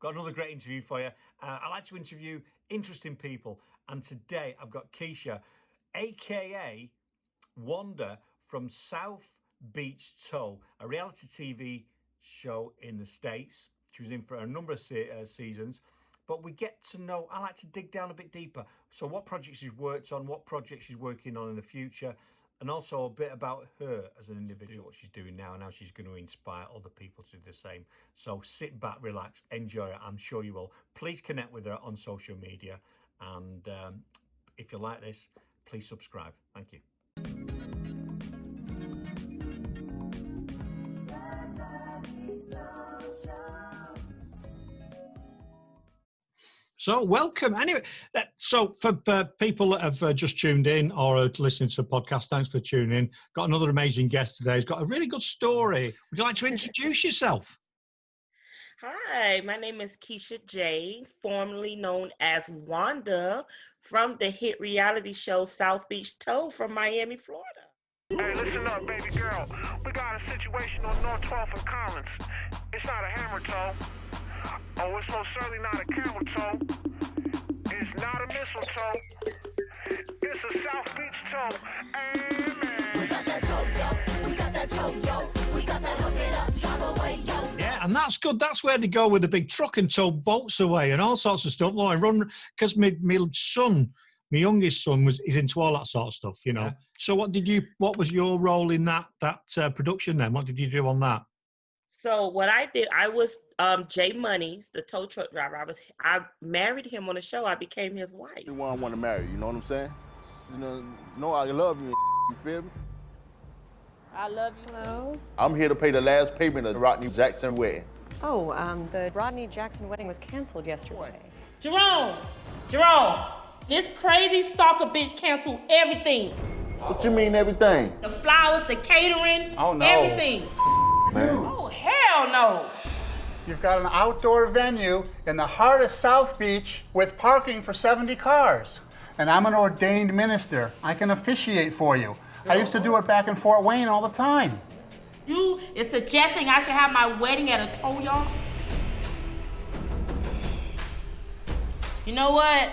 got another great interview for you. I like to interview interesting people, and today I've got Keesha, aka Wanda from South Beach Toe, a reality TV show in the States. She was in for a number of seasons, but we get to know, I like to dig down a bit deeper. So what projects she's worked on, what projects she's working on in the future, and also a bit about her as an individual, what she's doing now and how she's going to inspire other people to do the same. So sit back, relax, enjoy it. I'm sure you will. Please connect with her on social media. And if you like this, please subscribe. Thank you. So welcome. Anyway, so for people that have just tuned in or are listening to the podcast, thanks for tuning in. Got another amazing guest today. He's got a really good story. Would you like to introduce yourself? Hi, my name is Keesha J, formerly known as Wanda, from the hit reality show South Beach Toe from Miami, Florida. Hey, listen up, baby girl. We got a situation on North 12th and Collins. It's not a hammer toe. Oh, it's most certainly not a camel toe. It's not a mistletoe. It's a South Beach toe. Amen. We got that toe, yo. We got that toe, yo. We got that hook it up, drive away, yo. Yeah, and that's good. That's where they go with the big truck and tow boats away and all sorts of stuff. Well, I run because my son, my youngest son, is into all that sort of stuff, you know. Yeah. So what was your role in that production then? What did you do on that? So what I did, I was Jay Money's, the tow truck driver. I married him on the show. I became his wife. The one I want to marry, you know what I'm saying? No, I love you, you feel me? I love you too. I'm here to pay the last payment of the Rodney Jackson wedding. Oh, the Rodney Jackson wedding was canceled yesterday. Jerome, this crazy stalker bitch canceled everything. What you mean everything? The flowers, the catering, everything. Man. Oh, hell no. You've got an outdoor venue in the heart of South Beach with parking for 70 cars. And I'm an ordained minister. I can officiate for you. I used to do it back in Fort Wayne all the time. You is suggesting I should have my wedding at a tow yard? You know what?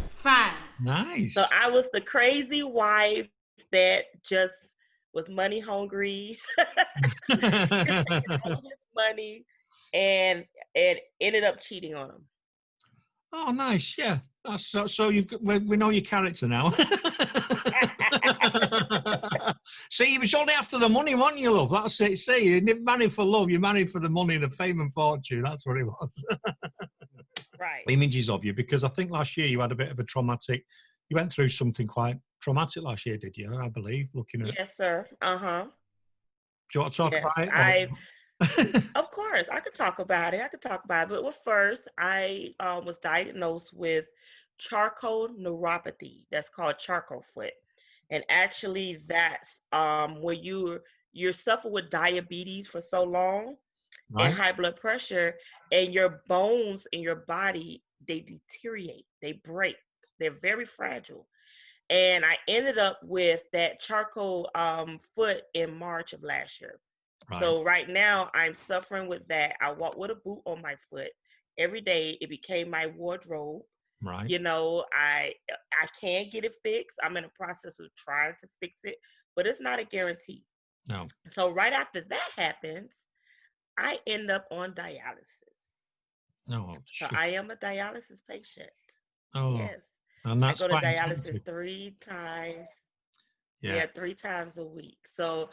Fine. Nice. So I was the crazy wife that just was money hungry, all his money, and ended up cheating on him. Oh, nice. Yeah. That's so we know your character now. See, you was only after the money, wasn't you, love? That's it. See, you didn't marry for love. You married for the money, the fame and fortune. That's what it was. Right. Images of you, because I think last year you had a bit of a traumatic. You went through something quite traumatic last year, did you? I believe. Looking at. Yes, sir. Do you want to talk about it? Of course, I could talk about it. But well, first, I was diagnosed with charcoal neuropathy. That's called charcoal foot. And actually, that's where you suffer with diabetes for so long, right, and high blood pressure, and your bones in your body, they deteriorate, they break, they're very fragile. And I ended up with that charcoal foot in March of last year. Right. So right now I'm suffering with that. I walk with a boot on my foot every day. It became my wardrobe. Right. You know, I can't get it fixed. I'm in the process of trying to fix it, but it's not a guarantee. No. So right after that happens, I end up on dialysis. No. So I am a dialysis patient. Oh. Yes. And that's I go to dialysis intensive. 3 times. Yeah, 3 times a week. So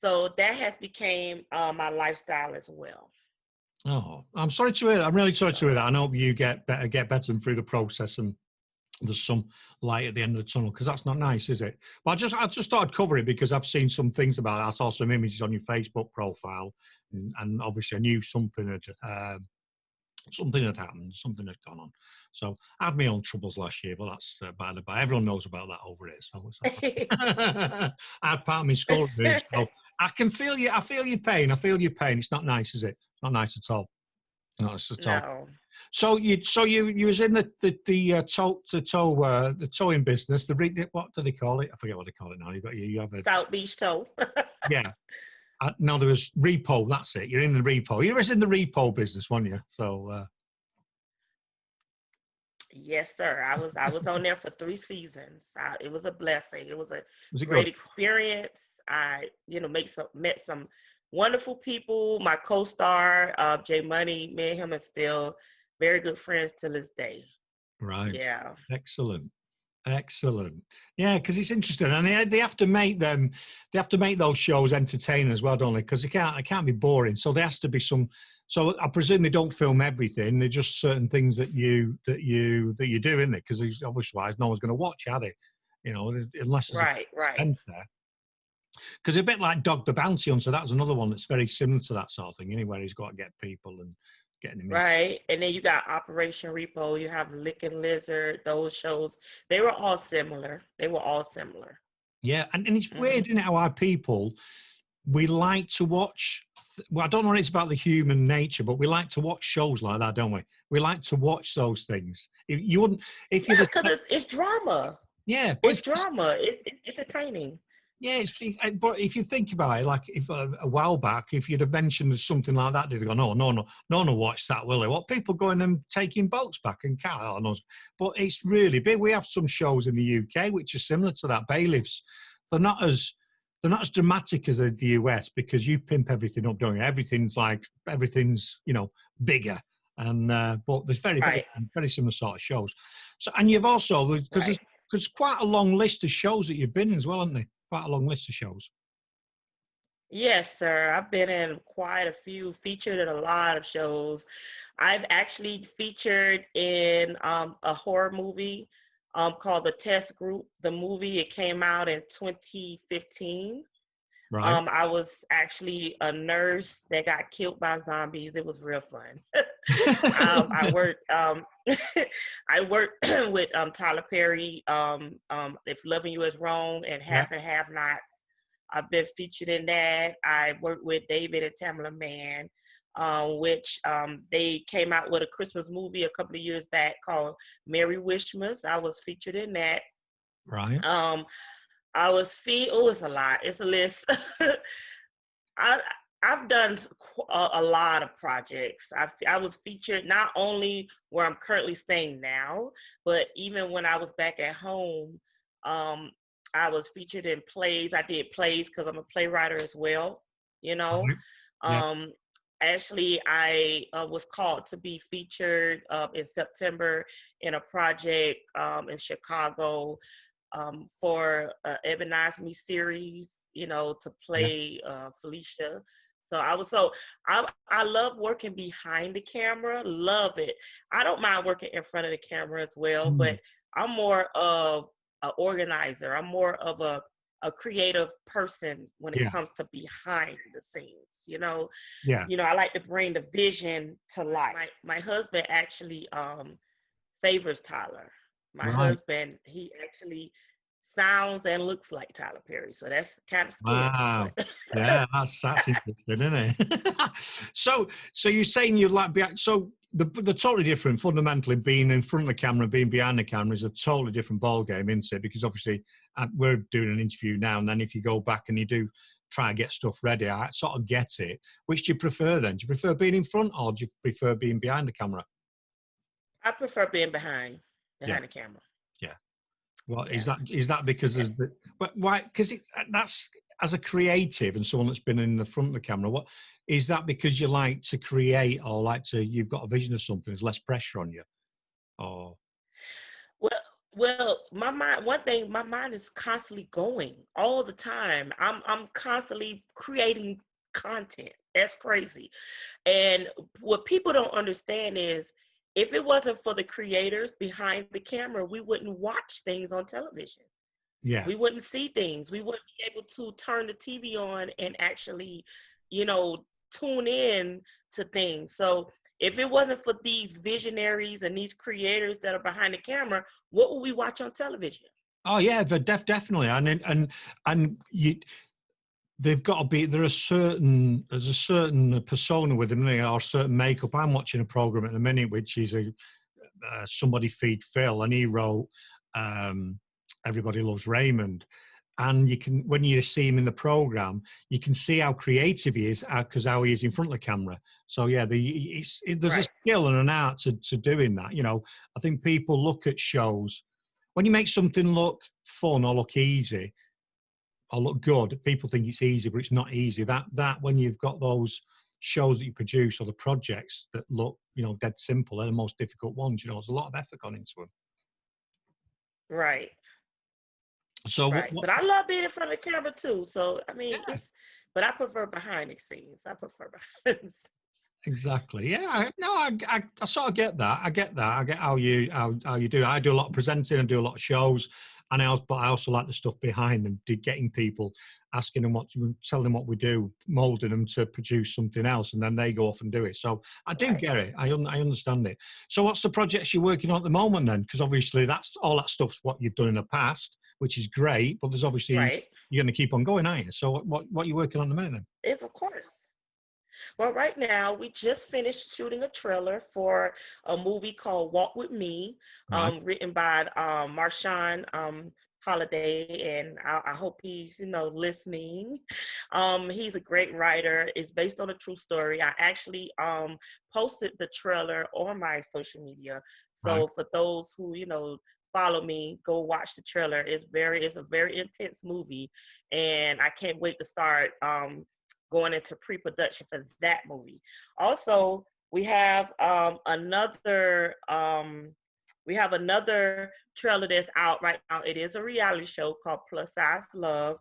that has become my lifestyle as well. Oh, I'm sorry to hear that. I'm really sorry to hear that. I hope you get better and through the process, and there's some light at the end of the tunnel, because that's not nice, is it? But I just thought I'd cover it because I've seen some things about it. I saw some images on your Facebook profile, and obviously I knew something had happened, something had gone on. So I had my own troubles last year, but that's by the by. Everyone knows about that over here. So I had part of my skull removed, so I can feel you. I feel your pain. It's not nice, is it? It's not nice at all. Not nice at all. No. So you was in the towing business. What do they call it? I forget what they call it now. You have a South Beach Toe. Yeah. No, there was Repo. That's it. You're in the Repo. You were in the Repo business, weren't you? So Yes, sir. I was on there for 3 seasons. It was a blessing. It was a Was it great good? experience. I, met some wonderful people. My co-star, Jay Money, me and him are still very good friends to this day. Right. Yeah. Excellent. Excellent. Yeah, because it's interesting, and they have to make them. They have to make those shows entertaining as well, don't they? Because it can't be boring. So there has to be some. So I presume they don't film everything. They're just certain things that you do, isn't it? Because obviously, no one's going to watch, are they? Unless there's a Right, right. sense there. Because a bit like Dog the Bounty Hunter, that's another one that's very similar to that sort of thing. Anywhere he's got to get people and getting them in. Right. And then you got Operation Repo, you have Licking Lizard, those shows. They were all similar. They were all similar. Yeah, and it's weird, isn't it, how our people, we like to watch, well, I don't know what it's about the human nature, but we like to watch shows like that, don't we? We like to watch those things. If you wouldn't, if you're because it's drama. yeah, but It's drama. It's entertaining. yeah, but if you think about it, like if a while back, if you'd have mentioned something like that, they'd go, no one will watch that, will they? What, people going and taking boats back and car? But it's really big. We have some shows in the UK which are similar to that. Bailiffs, they're not as dramatic as the US, because you pimp everything up, don't you? Everything's bigger, and but there's very, Right. very, very similar sort of shows. So, and you've also, because there's quite a long list of shows that you've been in as well, haven't there? Quite a long list of shows. Yes, sir. I've been in quite a few, featured in a lot of shows. I've actually featured in a horror movie called The Test Group. The movie, it came out in 2015. Right. I was actually a nurse that got killed by zombies. It was real fun. I worked I worked with Tyler Perry, If Loving You Is Wrong, and Half and Half Nots. I've been featured in that. I worked with David and Tamala Mann, which they came out with a Christmas movie a couple of years back called Merry Wishmas. I was featured in that. Right. It's a lot. It's a list. I've done a lot of projects. I was featured not only where I'm currently staying now, but even when I was back at home, I was featured in plays. I did plays because I'm a playwright as well, Yeah. Actually, I was called to be featured in September in a project in Chicago for Eben Osme series, to play Felicia. So I love working behind the camera, love it. I don't mind working in front of the camera as well, but I'm more of an organizer. I'm more of a creative person when it comes to behind the scenes, I like to bring the vision to life. My husband actually favors Tyler. My husband, he actually sounds and looks like Tyler Perry, so that's kind of scary. Wow. Yeah, that's interesting, isn't it? So you're saying you'd like so they're totally different. Fundamentally, being in front of the camera, being behind the camera is a totally different ball game, isn't it? Because obviously we're doing an interview now, and then if you go back and you do try to get stuff ready, I sort of get it. Which do you prefer then? Do you prefer being in front, or do you prefer being behind the camera? I prefer being behind the camera. Yeah. Well, is that because there's why? Because that's, as a creative and someone that's been in the front of the camera, what is that? Because you like to create, or you've got a vision of something, there's less pressure on you, or? Well, my mind is constantly going all the time. I'm constantly creating content. That's crazy. And what people don't understand is, if it wasn't for the creators behind the camera, we wouldn't watch things on television. Yeah. We wouldn't see things. We wouldn't be able to turn the TV on and actually, tune in to things. So if it wasn't for these visionaries and these creators that are behind the camera, what would we watch on television? Oh yeah, definitely. And you, they've got to be, there's a certain persona with them, or certain makeup. I'm watching a program at the minute, which is Somebody Feed Phil, and he wrote Everybody Loves Raymond. and you can, when you see him in the program, you can see how creative he is because how he is in front of the camera. So yeah, there's a skill and an art to doing that. You know, I think people look at shows when you make something look fun or look easy or look good. People think it's easy, but it's not easy. That when you've got those shows that you produce or the projects that look, you know, dead simple, they're the most difficult ones. You know, there's a lot of effort gone into them. Right. So Right. But I love being in front of the camera too. So I mean, but I prefer behind the scenes. I prefer behind the scenes. Exactly. Yeah. I sort of get that. I get how you do it. I do a lot of presenting and do a lot of shows, and but I also like the stuff behind them, getting people, asking them telling them what we do, molding them to produce something else, and then they go off and do it. So I do get it. I understand it. So what's the projects you're working on at the moment then? Because obviously that's all that stuff's what you've done in the past, which is great. But there's obviously you're going to keep on going, aren't you? So what are you working on at the moment then? It's of course. Well, right now, we just finished shooting a trailer for a movie called Walk With Me, written by Marshawn Holiday, and I hope he's, listening. He's a great writer. It's based on a true story. I actually posted the trailer on my social media. So for those who, follow me, go watch the trailer. It's a very intense movie, and I can't wait to start going into pre-production for that movie. Also, we have another trailer that's out right now. It is a reality show called Plus Size Love.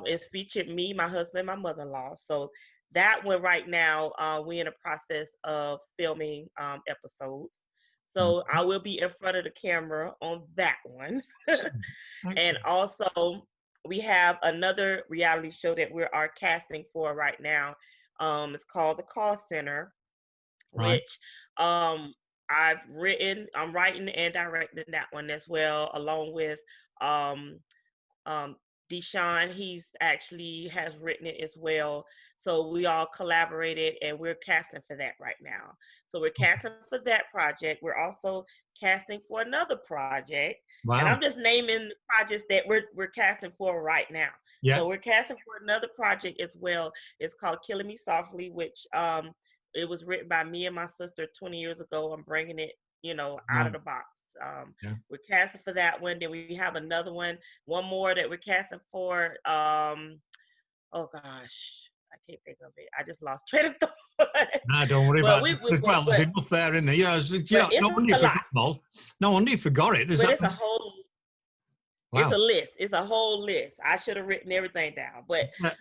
It's featured me, my husband, my mother-in-law. So that one right now, we're in the process of filming episodes. So I will be in front of the camera on that one. And also, we have another reality show that we are casting for right now. It's called The Call Center, which I'm writing and directing that one as well, along with Deshaun. He's actually has written it as well. So we all collaborated and we're casting for that right now. So we're casting for that project. We're also casting for another project. Wow. And I'm just naming the projects that we're casting for right now. Yeah. So we're casting for another project as well. It's called Killing Me Softly, which it was written by me and my sister 20 years ago. I'm bringing it, out of the box. We're casting for that one. Then we have another one more that we're casting for. Oh gosh, I can't think of it. I just lost train of thought. Nah, don't worry about it. There's enough there in there. Yeah, no wonder you forgot it all. No wonder you forgot it. It's a whole. Wow. It's a list. It's a whole list. I should have written everything down, but I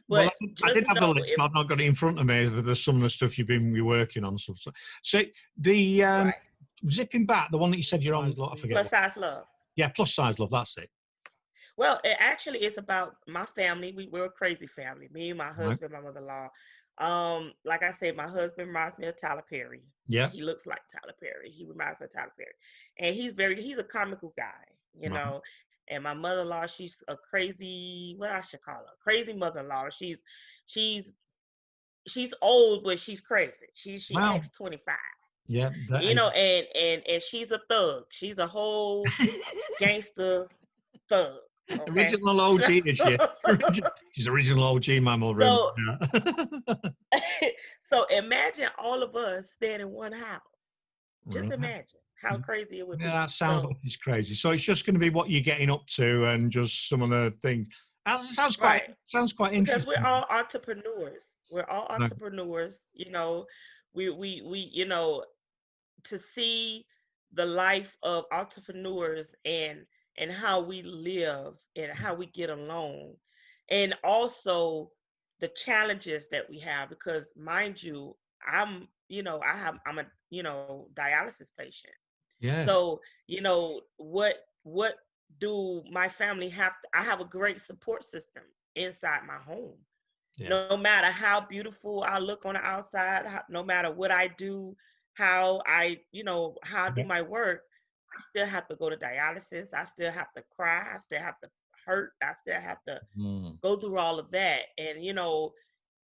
did have a list, but I've not got it in front of me. There's some of the stuff you've been working on. So the zipping back, the one that you said you're on. I forget. Plus Size Love. Yeah, Plus Size Love. That's it. Well, it actually is about my family. We're a crazy family. Me, my husband, my mother-in-law. Like I said, my husband reminds me of Tyler Perry. Yeah. He looks like Tyler Perry. He reminds me of Tyler Perry. And he's a comical guy, you know. And my mother-in-law, she's a crazy, what I should call her, crazy mother-in-law. She's old, but she's crazy. She acts 25. Yeah. And she's a thug. She's a whole gangster thug. Okay? Original OG, is she? She's original OG, my mother. So imagine all of us staying in one house. Just imagine how crazy it would be. Yeah, that sounds like it's crazy. So it's just going to be what you're getting up to and just some of the things. Sounds quite interesting. Because we're all entrepreneurs. We're all entrepreneurs. We to see the life of entrepreneurs and how we live and how we get along, and also the challenges that we have. Because mind you, I'm a dialysis patient. Yeah. So what do my family have? I have a great support system inside my home. Yeah. No matter how beautiful I look on the outside, no matter what I do, how I do my work, I still have to go to dialysis. I still have to cry. I still have to hurt. I still have to go through all of that. And,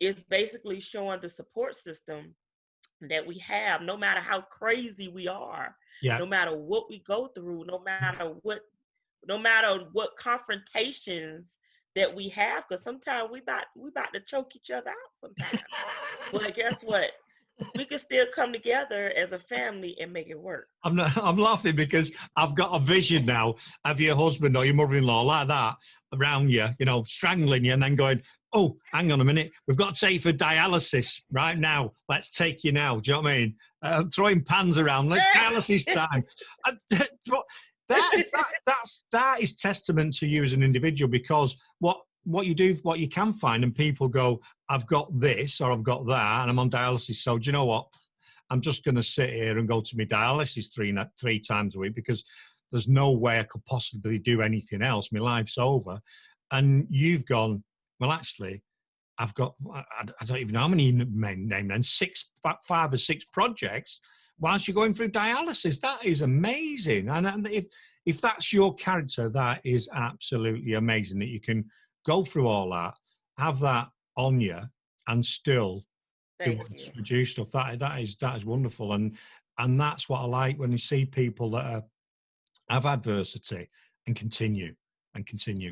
it's basically showing the support system that we have, no matter how crazy we are, no matter what we go through, no matter what confrontations that we have, because sometimes we about to choke each other out sometimes. But guess what? We can still come together as a family and make it work. I'm laughing because I've got a vision now of your husband or your mother-in-law like that around you, you know, strangling you and then going, oh, hang on a minute, we've got to take you for dialysis right now. Let's take you now. Do you know what I mean? Throwing pans around. Let's dialysis time. That is testament to you as an individual, because what you do, what you can find, and people go, I've got this or I've got that, and I'm on dialysis. So do you know what? I'm just going to sit here and go to my dialysis three times a week because there's no way I could possibly do anything else. My life's over. And you've gone, well, actually, I've got, I don't even know how many men name then, 5 or 6 projects whilst you're going through dialysis. That is amazing. And if that's your character, that is absolutely amazing that you can go through all that, have that on you, and still produce stuff. That is wonderful. And that's what I like when you see people that have adversity and continue,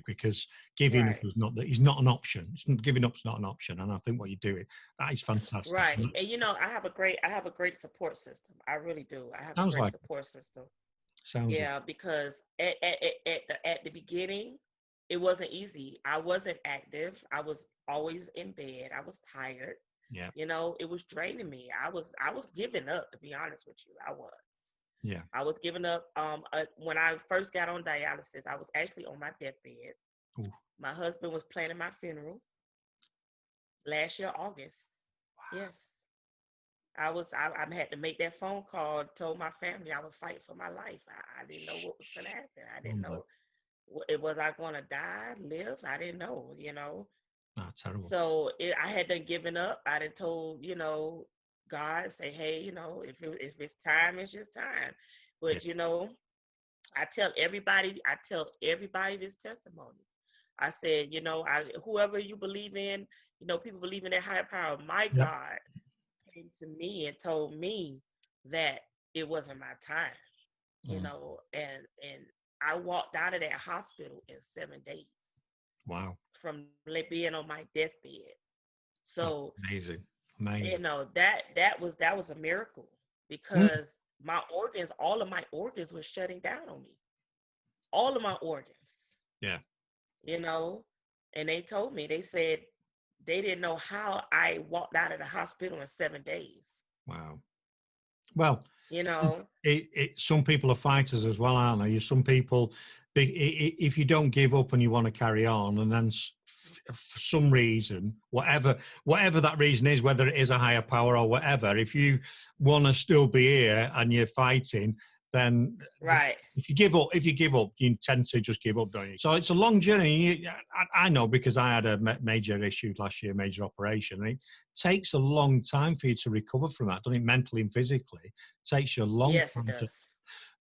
because giving up is not an option. Giving up's not an option. And I think what you're doing, that is fantastic. Right. And you know, I have a great support system. I really do. I have a great support system. Because at the beginning, it wasn't easy. I wasn't active. I was always in bed. I was tired. Yeah. You know, it was draining me. I was giving up, to be honest with you. I was. Yeah. I was giving up. When I first got on dialysis, I was actually on my deathbed. Ooh. My husband was planning my funeral last year, August. Wow. Yes. I had to make that phone call, told my family I was fighting for my life. I didn't know what was going to happen. I didn't know. Was I going to die, live? I didn't know, you know. Oh, terrible. So I had done given up. I done told, you know, God, say, hey, you know, if it's time, it's just time. But, you know, I tell everybody this testimony. I said, you know, whoever you believe in, you know, people believe in their higher power. My God came to me and told me that it wasn't my time, you know, and I walked out of that hospital in 7 days. Wow. From being on my deathbed. So amazing. You know, that was a miracle, because my organs, all of my organs were shutting down on me. All of my organs. Yeah. You know, and they told me, they said they didn't know how I walked out of the hospital in 7 days. Wow. Well, you know, some people are fighters as well, aren't they? Some people, if you don't give up and you want to carry on, and then for some reason, whatever that reason is, whether it is a higher power or whatever, if you want to still be here and you're fighting, then if you give up, you tend to just give up, don't you? So it's a long journey. I know, because I had a major issue last year, major operation, and it takes a long time for you to recover from that, doesn't it? Mentally and physically, it takes you a long time. Yes, it does.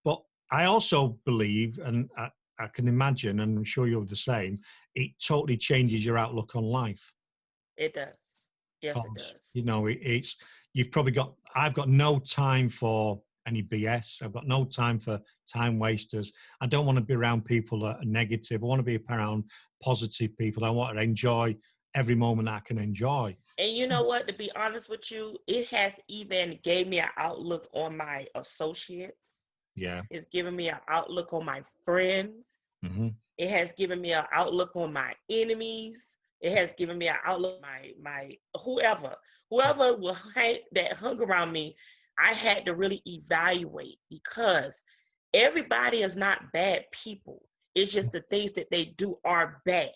But I also believe, and I can imagine, and I'm sure you're the same, it totally changes your outlook on life. It does. Yes, it does. You know, I've got no time for any BS. I've got no time for time wasters. I don't want to be around people that are negative. I want to be around positive people. I want to enjoy every moment I can enjoy. And you know what, to be honest with you, it has even gave me an outlook on my associates. Yeah. It's given me an outlook on my friends. Mm-hmm. It has given me an outlook on my enemies. It has given me an outlook on my whoever that hung around me. I had to really evaluate, because everybody is not bad people. It's just the things that they do are bad.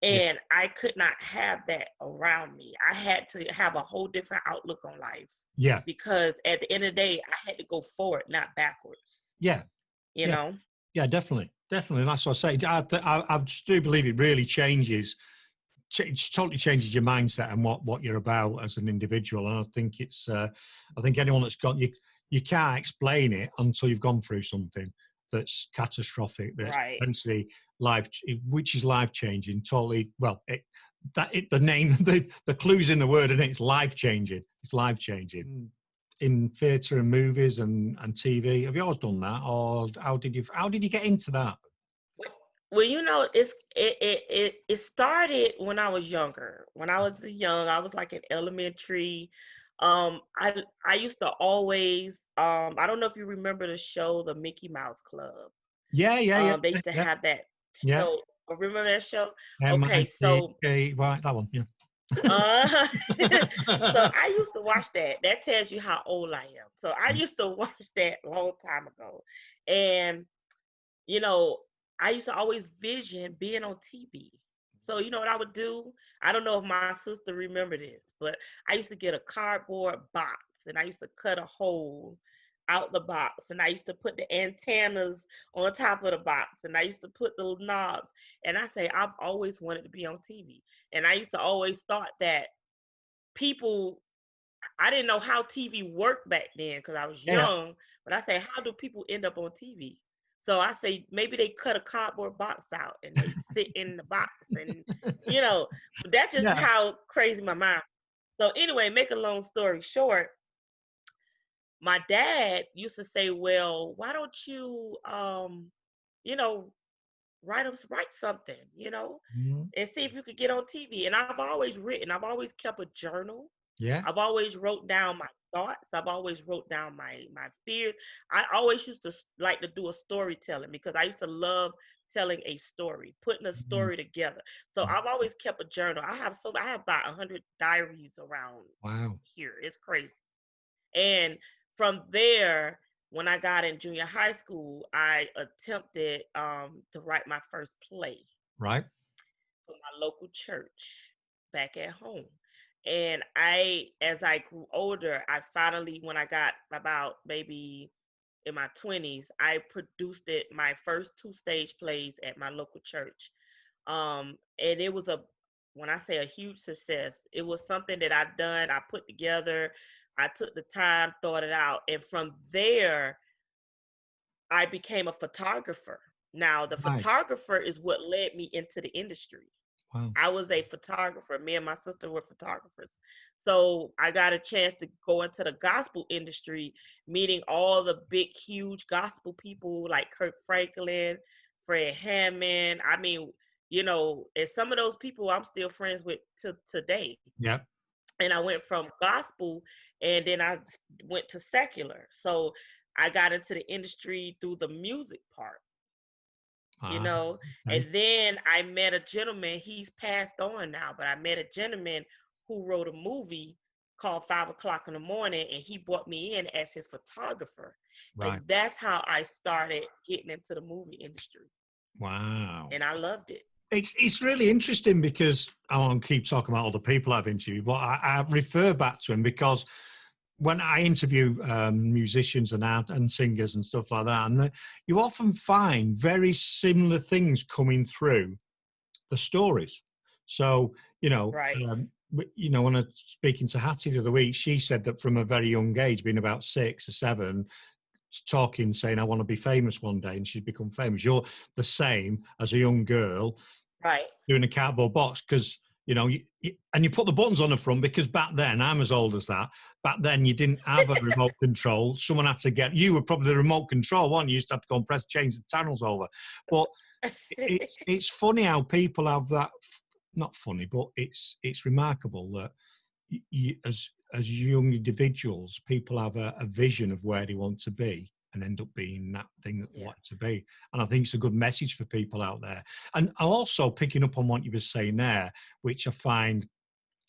And I could not have that around me. I had to have a whole different outlook on life. Yeah. Because at the end of the day, I had to go forward, not backwards. Yeah. You know? Yeah, definitely. Definitely. That's what I say. I just do believe it really changes. It totally changes your mindset and what you're about as an individual. And I think I think anyone that's got you can't explain it until you've gone through something that's catastrophic, that's essentially which is life changing. Totally. Well, the clue's in the word, and it's life changing. It's life changing. In theatre and movies and TV, have you always done that, or how did you get into that? Well, it started when I was younger. When I was young, I was like in elementary. I used to always I don't know if you remember the show, The Mickey Mouse Club. Yeah, yeah, yeah, They used to yeah, have that yeah. show. Remember that show? Okay, so MICK, right, that one, yeah. uh, so I used to watch that. That tells you how old I am. So I used to watch that a long time ago. And, you know, I used to always vision being on TV. So you know what I would do? I don't know if my sister remember this, but I used to get a cardboard box and I used to cut a hole out the box and I used to put the antennas on top of the box and I used to put the knobs and I say I've always wanted to be on TV. And I used to always thought that people I didn't know how TV worked back then because I was Yeah, yeah. young, but I say, how do people end up on TV? So I say maybe they cut a cardboard box out and they sit in the box and that's just Yeah. how crazy my mind. So anyway, make a long story short, my dad used to say, well, why don't you you know, write something, Mhm. and see if you could get on TV. And I've always written, I've always kept a journal. Yeah. I've always wrote down my thoughts. I've always wrote down my fears. I always used to like to do a storytelling because I used to love telling a story, putting a Mhm. story together. So I've always kept a journal. I have about 100 diaries around Wow. here. It's crazy. And from there, when I got in junior high school, I attempted to write my first play Right. for my local church back at home. And as I grew older, I finally, when I got about maybe in my 20s, I produced my first two stage plays at my local church. And it was when I say a huge success, it was something that I've done, I put together, I took the time, thought it out. And from there, I became a photographer. Now, the Right. photographer is what led me into the industry. Wow. I was a photographer. Me and my sister were photographers. So I got a chance to go into the gospel industry, meeting all the big, huge gospel people like Kirk Franklin, Fred Hammond. I mean, and some of those people I'm still friends with to today. Yeah. And I went from gospel and then I went to secular. So I got into the industry through the music part Ah, okay. and then I met a gentleman. He's passed on now, but I met a gentleman who wrote a movie called 5 o'clock in the morning, and he brought me in as his photographer. Right. And that's how I started getting into the movie industry. Wow. And I loved it. It's really interesting because I won't keep talking about all the people I've interviewed, but I refer back to him because when I interview musicians and singers and stuff like that, and you often find very similar things coming through the stories. So, Right. when I was speaking to Hattie the other week, she said that from a very young age, being about 6 or 7, talking, saying, I want to be famous one day, and she's become famous. You're the same as a young girl Right. doing a cardboard box because, and you put the buttons on the front because back then, I'm as old as that, back then you didn't have a remote control. Someone had to you were probably the remote control one. You used to have to go and press, change the channels over. But it's funny how people have that, not funny, but it's remarkable that as young individuals, people have a vision of where they want to be and end up being that thing that they Yeah. want to be. And I think it's a good message for people out there. And also picking up on what you were saying there, which I find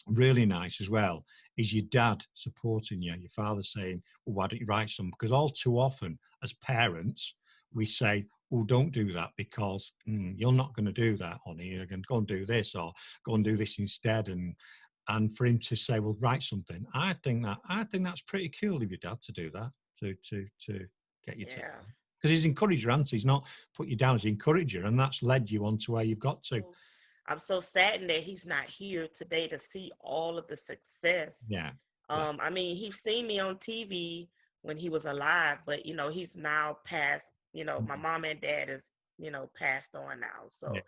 really nice as well, is your dad supporting you, your father saying, well, why don't you write some? Because all too often as parents, we say, oh, don't do that because you're not going to do that, honey. You're going to go and do this or go and do this instead. And for him to say, well, write something, I think that's pretty cool of your dad to do that, to get you to, Yeah. because he's encouraged your answer. He's not put you down as encourager, and that's led you on to where you've got to. I'm so saddened that he's not here today to see all of the success. Yeah. I mean, he's seen me on TV when he was alive, but he's now passed. My mom and dad is passed on now. So,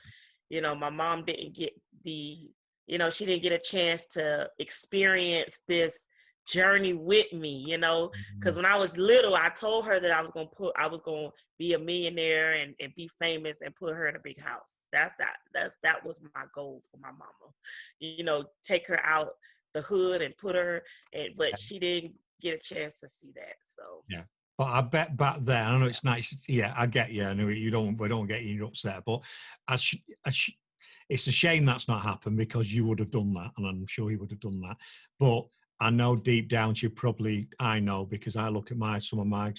my mom didn't get she didn't get a chance to experience this journey with me, you know, because when I was little, I told her that I was going to be a millionaire and be famous and put her in a big house. That was my goal for my mama, you know, take her out the hood and put her in, but she didn't get a chance to see that. So yeah. But I bet back then, I know it's nice. Yeah, I get you. I know we don't get you upset, but it's a shame that's not happened because you would have done that, and I'm sure you would have done that. But I know deep down I know because I look at some of my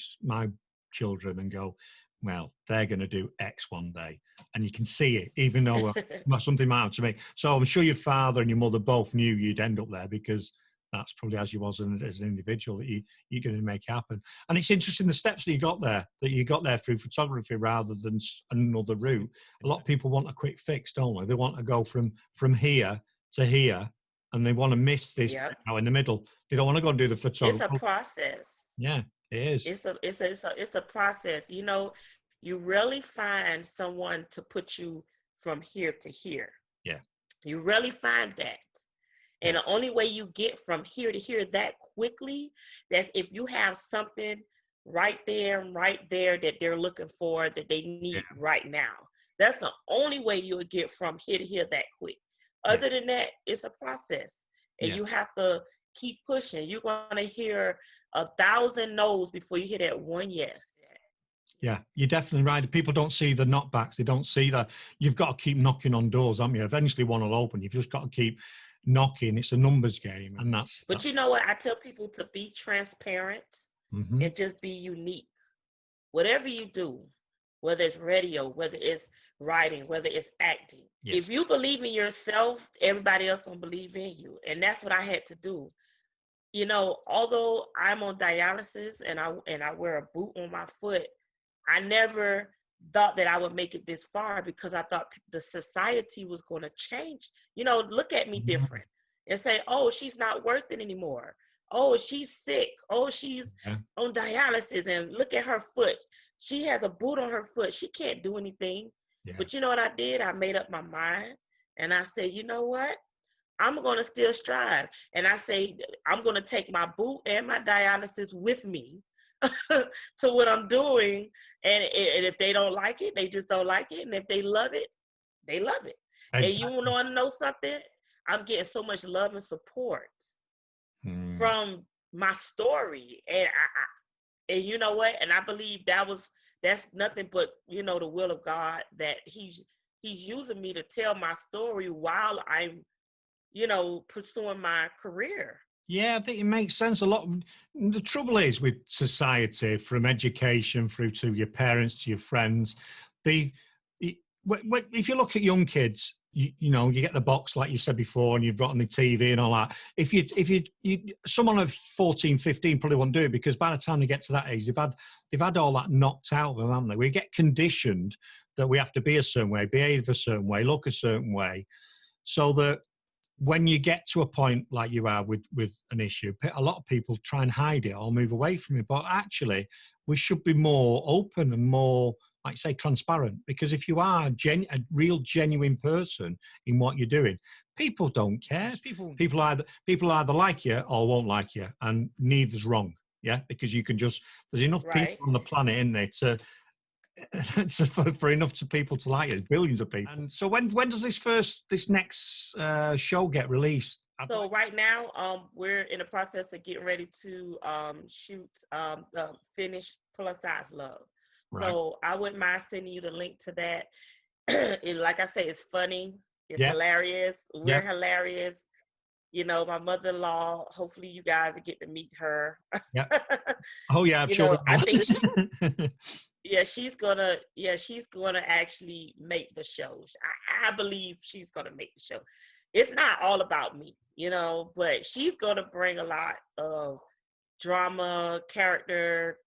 children and go, well, they're going to do X one day, and you can see it, even though something might happen to me. So I'm sure your father and your mother both knew you'd end up there because that's probably as you was as an individual that you're going to make happen. And it's interesting the steps that you got there through photography rather than another route. A lot of people want a quick fix, don't they? They want to go from here to here, and they want to miss this now in the middle. They don't want to go and do the photography. It's a process. Yeah, it is. It's a process. You know, you really find someone to put you from here to here. Yeah. You really find that. And the only way you get from here to here that quickly, that's if you have something right there that they're looking for, that they need right now. That's the only way you'll get from here to here that quick. Other than that, it's a process. And you have to keep pushing. You're going to hear 1,000 no's before you hear that one yes. Yeah, you're definitely right. People don't see the knockbacks. They don't see that. You've got to keep knocking on doors, haven't you? Eventually one will open. You've just got to keep knocking. It's a numbers game, and But you know what? I tell people to be transparent and just be unique. Whatever you do, whether it's radio, whether it's writing, whether it's acting, if you believe in yourself, everybody else gonna believe in you, and that's what I had to do. You know, although I'm on dialysis and I wear a boot on my foot, I never thought that I would make it this far because I thought the society was going to change. You know, look at me different and say, oh, she's not worth it anymore. Oh, she's sick. Oh, she's on dialysis and look at her foot. She has a boot on her foot. She can't do anything. Yeah. But you know what I did? I made up my mind and I said, you know what? I'm going to still strive. And I say, I'm going to take my boot and my dialysis with me to what I'm doing. And if they don't like it, they just don't like it. And if they love it, they love it. Exactly. And you want to know something? I'm getting so much love and support from my story. And you know what? And I believe that's nothing but, you know, the will of God, that he's using me to tell my story while I'm, you know, pursuing my career. Yeah, I think it makes sense. The trouble is with society, from education through to your parents, to your friends, if you look at young kids, you know, you get the box, like you said before, and you've got on the TV and all that. If you someone of 14, 15 probably won't do it, because by the time they get to that age, they've had all that knocked out of them, haven't they? We get conditioned that we have to be a certain way, behave a certain way, look a certain way, so that when you get to a point like you are with an issue, a lot of people try and hide it or move away from it. But actually, we should be more open and more, like you say, transparent. Because if you are a real, genuine person in what you're doing, people don't care. People either like you or won't like you, and neither's wrong. Yeah, because you can just, there's enough people on the planet in there for enough people to like it, billions of people. And so when does this next show get released? So right now, we're in the process of getting ready to shoot the finished Plus Size Love. Right. So I wouldn't mind sending you the link to that. Like I say, it's funny, it's hilarious. We're hilarious. You know, my mother-in-law, hopefully you guys will get to meet her. Yeah. Oh yeah, I'm sure. I think she's gonna actually make the show. I believe she's gonna make the show. It's not all about me, you know, but she's gonna bring a lot of drama, character,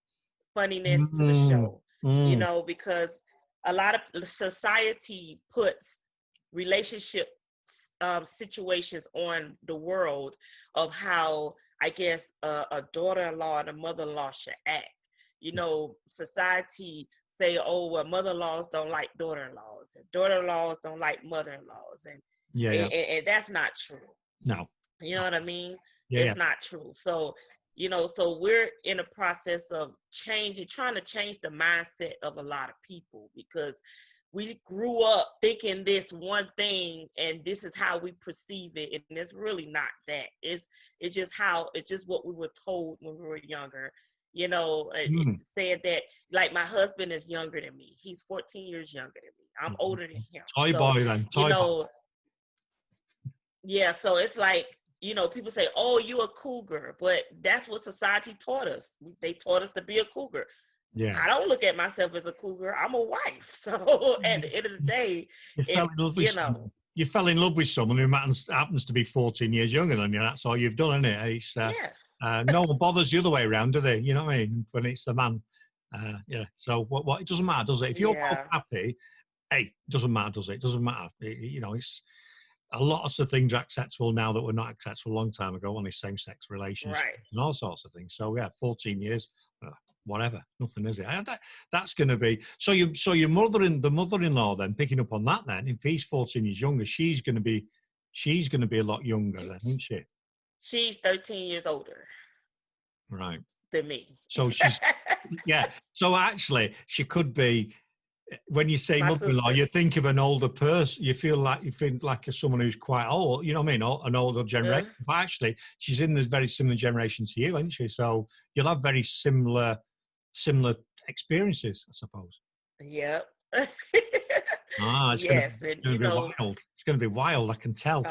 funniness to the show. You know, because a lot of society puts relationship situations on the world of how, I guess, a daughter-in-law and a mother-in-law should act. You know, society say, oh, well, mother-in-laws don't like daughter-in-laws, and daughter-in-laws don't like mother-in-laws, and that's not true. No. You know what I mean? It's not true. So, so we're in a process of trying to change the mindset of a lot of people, because we grew up thinking this one thing and this is how we perceive it, and it's really not that. It's just what we were told when we were younger. Saying that, like, my husband is younger than me. He's 14 years younger than me. I'm older than him. Toy boy then. Boy. Yeah, so it's like, people say, oh, you a cougar, but that's what society taught us. They taught us to be a cougar. Yeah. I don't look at myself as a cougar. I'm a wife. So at the end of the day, you fell in love with someone who happens to be 14 years younger than you. That's all you've done, isn't it? It's, no one bothers the other way around, do they? You know what I mean? When it's the man. Yeah. So what? It doesn't matter, does it? If you're both happy, hey, it doesn't matter, does it? It doesn't matter. It's a lot of things are acceptable now that were not acceptable a long time ago, on these same-sex relations and all sorts of things. So 14 years, whatever, nothing, is it? That's going to be so. Your mother-in-law then, picking up on that, then, if he's 14 years younger, she's going to be a lot younger then, isn't she? She's 13 years older, right, than me. So she's So actually, she could be. When you say mother-in-law, you think of an older person. You feel like someone who's quite old. You know what I mean? An older generation. But actually, she's in this very similar generation to you, isn't she? So you'll have very similar experiences, I suppose. Yep. It's going to be wild. It's going to be wild. I can tell.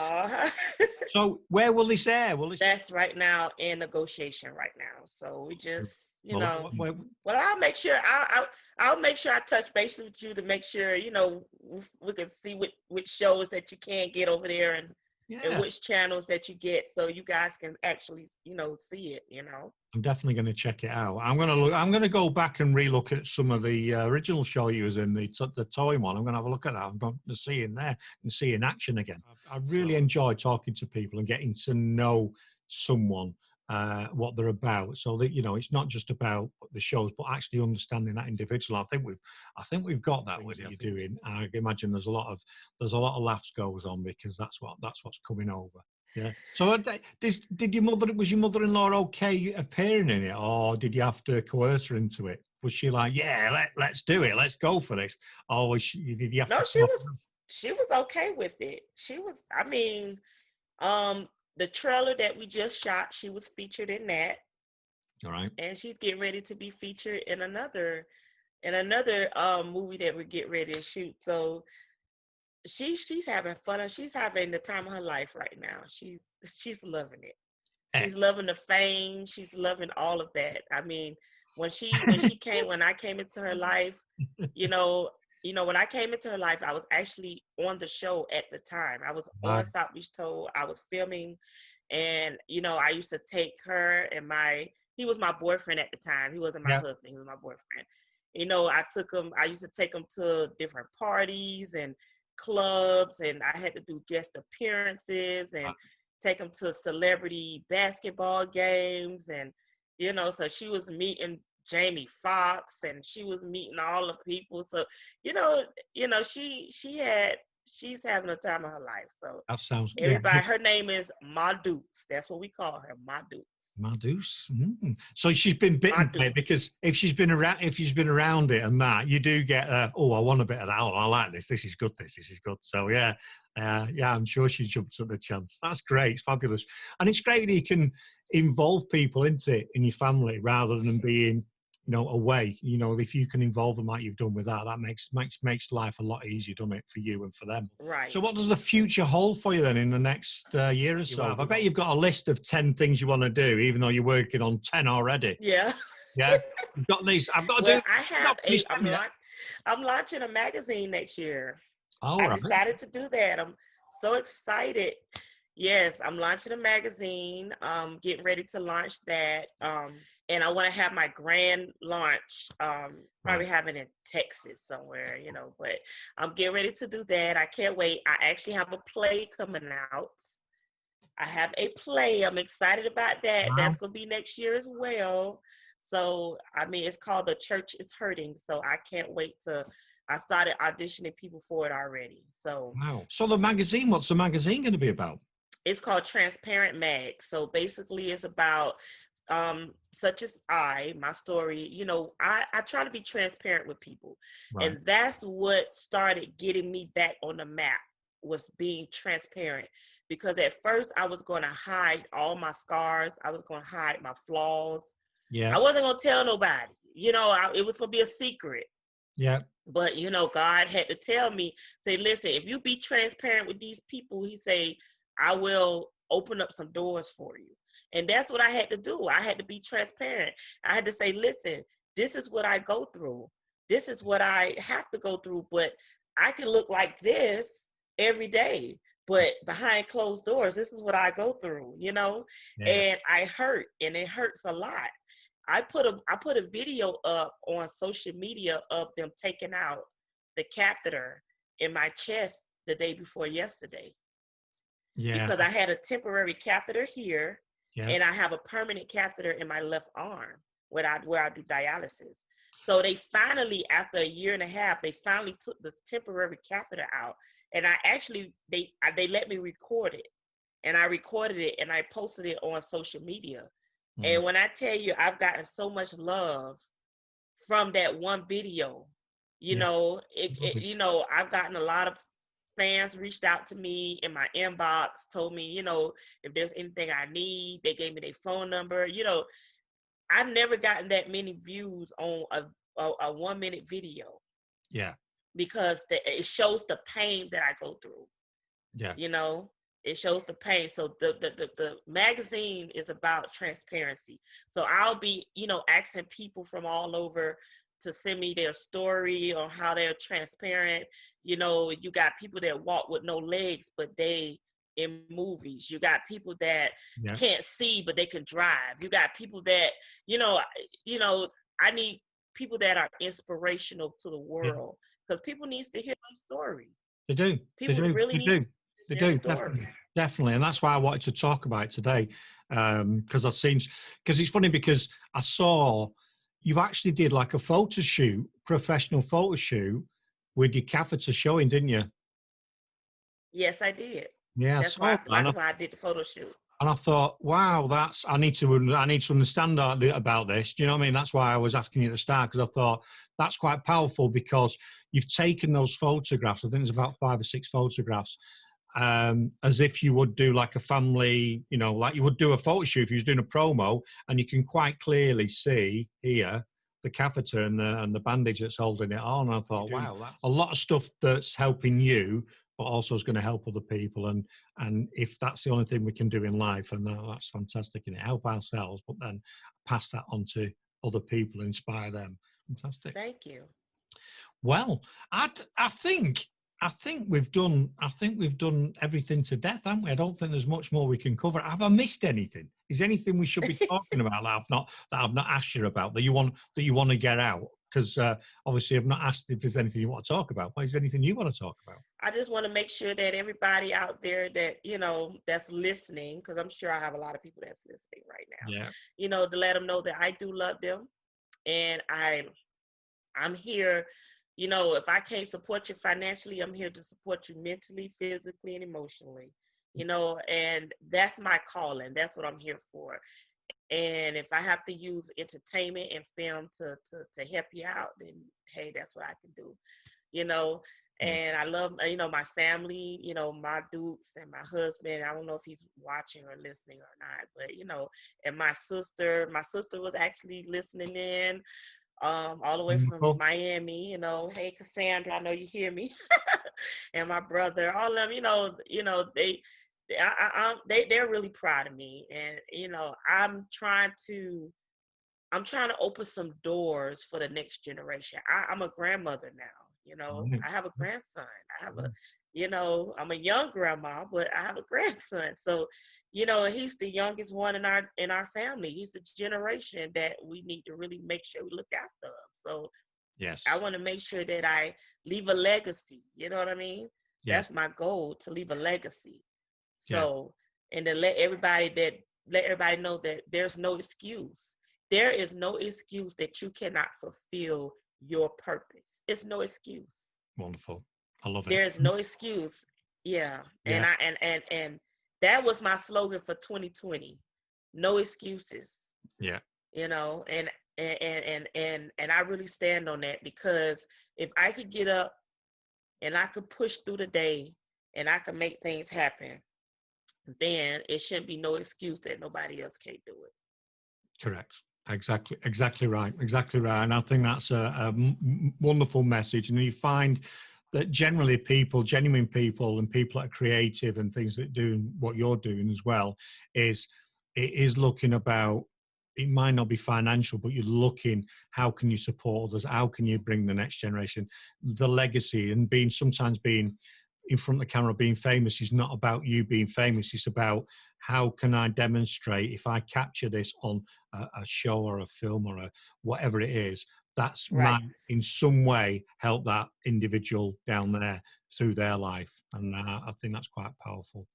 So where will this air? That's right now in negotiation right now. So we just, I'll make sure I'll make sure I touch base with you to make sure, we can see which shows that you can get over there and which channels that you get, so you guys can actually, see it, I'm definitely going to check it out. I'm going to go back and relook at some of the original show you was in, the toy one. I'm going to have a look at that. I'm going to see in there and see in action again. I really enjoy talking to people and getting to know someone, what they're about, so that it's not just about the shows, but actually understanding that individual. I think we've got that with what you're doing. I imagine there's a lot of laughs goes on, because that's what's coming over. Yeah. So was your mother-in-law okay appearing in it, or did you have to coerce her into it? Was she like, let's do it, let's go for this? Or did you have to? No, she was okay with it. She was, the trailer that we just shot, she was featured in that. All right. And she's getting ready to be featured in another movie that we're getting ready to shoot. So she's having fun, and she's having the time of her life right now. She's loving it. She's loving the fame. She's loving all of that. I mean, when I came into her life, when I came into her life, I was actually on the show at the time. I was on South Beach Toll. I was filming, and I used to take her and he was my boyfriend at the time. He wasn't my husband. He was my boyfriend. I used to take him to different parties and clubs, and I had to do guest appearances and take him to celebrity basketball games, and so she was meeting Jamie Foxx, and she was meeting all the people. So she's having a time of her life. So that sounds everybody. Her name is Ma Dukes. That's what we call her, Ma Dukes. Ma Dukes. So she's been bitten by it, because if she's been around it and that, you do get I want a bit of that. Oh, I like this. This is good. This is good. So I'm sure she jumps at the chance. That's great. It's fabulous, and it's great that you can involve people into it in your family rather than being away. If you can involve them like you've done with that makes life a lot easier, doesn't it, for you and for them? Right. So what does the future hold for you then in the next year or so? I bet you've got a list of 10 things you want to do, even though you're working on 10 already. Yeah. You've got these. I've got to do. I'm launching a magazine next year. I decided to do that. I'm so excited. Yes, I'm launching a magazine. Getting ready to launch that. And I want to have my grand launch, probably have it in Texas somewhere, but I'm getting ready to do that. I can't wait. I actually have a play coming out. I have a play. I'm excited about that. Wow. That's going to be next year as well. So, it's called The Church is Hurting. So I can't wait I started auditioning people for it already. So, wow. So the magazine, what's the magazine going to be about? It's called Transparent Mag. So basically, it's about such as my story. You know, I try to be transparent with people, Right. and that's what started getting me back on the map, was being transparent. Because at first I was going to hide all my scars. I was going to hide my flaws. Yeah. I wasn't going to tell nobody. You know, it was going to be a secret. Yeah. But, you know, God had to tell me, say, listen, if you be transparent with these people, he say, I will open up some doors for you. And that's what I had to do. I had to be transparent. I had to say, listen, this is what I go through. This is what I have to go through. But I can look like this every day. But behind closed doors, this is what I go through, you know? Yeah. And I hurt, and it hurts a lot. I put a video up on social media of them taking out the catheter in my chest the day before yesterday. Yeah. Because I had a temporary catheter here, Yeah. and I have a permanent catheter in my left arm where I do dialysis. So they finally, after a year and a half, they finally took the temporary catheter out, and I actually they let me record it, and I recorded it and I posted it on social media. And when I tell you, I've gotten so much love from that one video, you Yeah. know, you know, I've gotten a lot of fans reached out to me in my inbox, told me, you know, if there's anything I need, they gave me their phone number. You know, I've never gotten that many views on a 1 minute video, Yeah. because it shows the pain that I go through. Yeah. You know, it shows the pain. So the magazine is about transparency. So I'll be, you know, asking people from all over to send me their story on how they're transparent. You know, you got people that walk with no legs, but they in movies. You got people that Yeah. can't see, but they can drive. You got people that, you know, I need people that are inspirational to the world, because people needs to hear my story. They do. People They do. really They need do. to They hear their do. story. Definitely. Definitely. And that's why I wanted to talk about it today. Because I've seen, because it's funny, because I saw you actually did like a photo shoot, professional photo shoot with your catheter showing, didn't you? Yes, I did. Yeah, I That's saw why. that. That's why I did the photo shoot. And I thought, wow, I need to understand about this. Do you know what I mean? That's why I was asking you at the start, because I thought that's quite powerful, because you've taken those photographs. I think there's about 5 or 6 photographs, as if you would do like a family, you know, like you would do a photo shoot if you was doing a promo, and you can quite clearly see here the catheter and the bandage that's holding it on. And I thought, wow, that's a lot of stuff that's helping you, but also is going to help other people. And if that's the only thing we can do in life, and that's fantastic, and it help ourselves, but then pass that on to other people, inspire them. Fantastic. Thank you. Well, I think we've done everything to death, haven't we? I don't think there's much more we can cover. Have I missed anything? Is there anything we should be talking about that I've not asked you about that you want to get out? Because obviously I've not asked if there's anything you want to talk about. But is there anything you want to talk about? I just want to make sure that everybody out there that, you know, that's listening, because I'm sure I have a lot of people that's listening right now. Yeah. You know, to let them know that I do love them, and I'm here. You know, if I can't support you financially, I'm here to support you mentally, physically, and emotionally. You know, and that's my calling. That's what I'm here for. And if I have to use entertainment and film to help you out, then hey, that's what I can do. You know, and I love, you know, my family, you know, my dukes and my husband. I don't know if he's watching or listening or not, but you know, and my sister was actually listening in. All the way from Miami, you know. Hey, Cassandra, I know you hear me. And my brother, all of them, you know, they're really proud of me, and you know, I'm trying to open some doors for the next generation. I'm a grandmother now, you know. I have a grandson. You know, I'm a young grandma, but I have a grandson. So, you know, he's the youngest one in our family. He's the generation that we need to really make sure we look after him. So yes, I want to make sure that I leave a legacy. You know what I mean? Yes. That's my goal, to leave a legacy. So, and to let everybody know that there's no excuse. There is no excuse that you cannot fulfill your purpose. It's no excuse. Wonderful. I love it. There's no excuse. Yeah. And that was my slogan for 2020. No excuses. Yeah. You know, and I really stand on that, because if I could get up and I could push through the day and I could make things happen, then it shouldn't be no excuse that nobody else can't do it. Correct. Exactly right. Exactly right. And I think that's a wonderful message. And you find that generally people, genuine people, and people that are creative and things that do what you're doing as well, it is looking about, it might not be financial, but you're looking, how can you support others? How can you bring the next generation? The legacy, and sometimes being in front of the camera, being famous is not about you being famous. It's about, how can I demonstrate, if I capture this on a show or a film or whatever it is, that's Right. might in some way help that individual down there through their life. And I think that's quite powerful.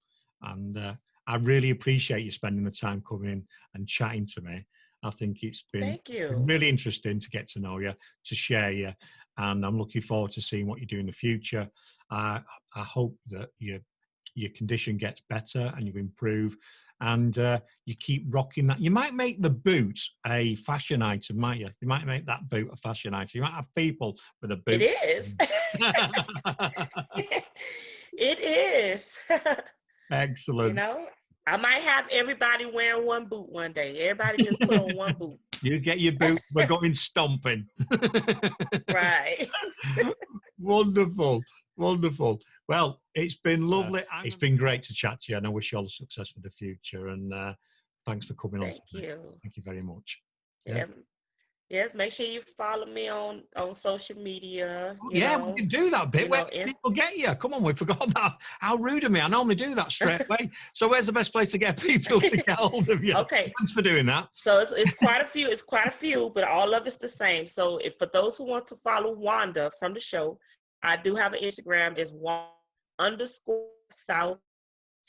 And I really appreciate you spending the time coming in and chatting to me. I think it's been Thank you. really interesting to get to know you, to share you, and I'm looking forward to seeing what you do in the future. I hope that your condition gets better and you improve, and you keep rocking that. You might make the boot a fashion item, might you? You might make that boot a fashion item. You might have people with a boot. It is. It is. Excellent. You know, I might have everybody wearing one boot one day. Everybody just put on one boot. You get your boot, we're going stomping. Right. Wonderful. Wonderful. Well, it's been lovely. It's been great to chat to you, and I wish you all the success for the future. And thanks for coming on. Thank you. Thank you very much. Yeah. Yes, make sure you follow me on social media. We can do that bit. Where can people get you? Come on, we forgot that. How rude of me. I normally do that straight away. So where's the best place to get people to get hold of you? Okay. Thanks for doing that. So it's quite a few. It's quite a few, but all of it's the same. So if for those who want to follow Wanda from the show, I do have an Instagram. It's Wanda_South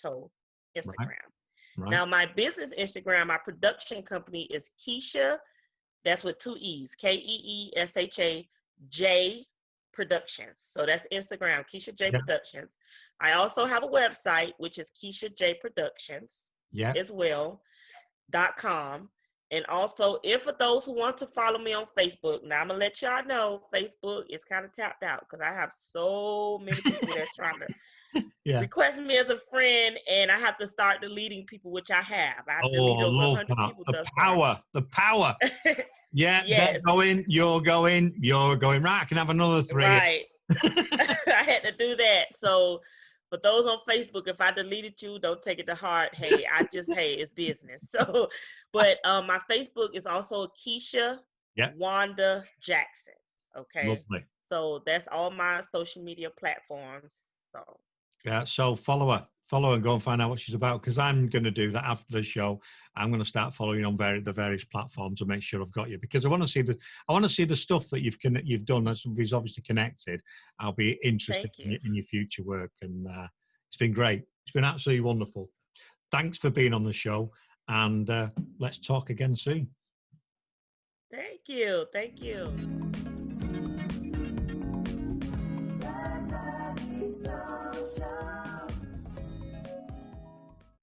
Toe Instagram. Right. Now my business Instagram, my production company is Keesha. That's with 2 E's, Keesha J Productions. So that's Instagram, Keesha J Productions. I also have a website, which is Keesha J Productions as well, .com. And also, if for those who want to follow me on Facebook, now I'm going to let y'all know, Facebook is kind of tapped out because I have so many people that's trying to request me as a friend, and I have to start deleting people, which I have. I've deleted over 100 people. The power. Yes. They're going, you're going. Right, I can have another 3. Right. I had to do that. So for those on Facebook, if I deleted you, don't take it to heart. Hey, it's business. So, but my Facebook is also Keesha Wanda Jackson. Okay. Lovely. So that's all my social media platforms. So follow her and go and find out what she's about, because I'm going to do that after the show. I'm going to start following on the various platforms to make sure I've got you, because I want to see the stuff that you've done. That's obviously connected. I'll be interested in your future work, and it's been great. It's been absolutely wonderful. Thanks for being on the show, and let's talk again soon. Thank you.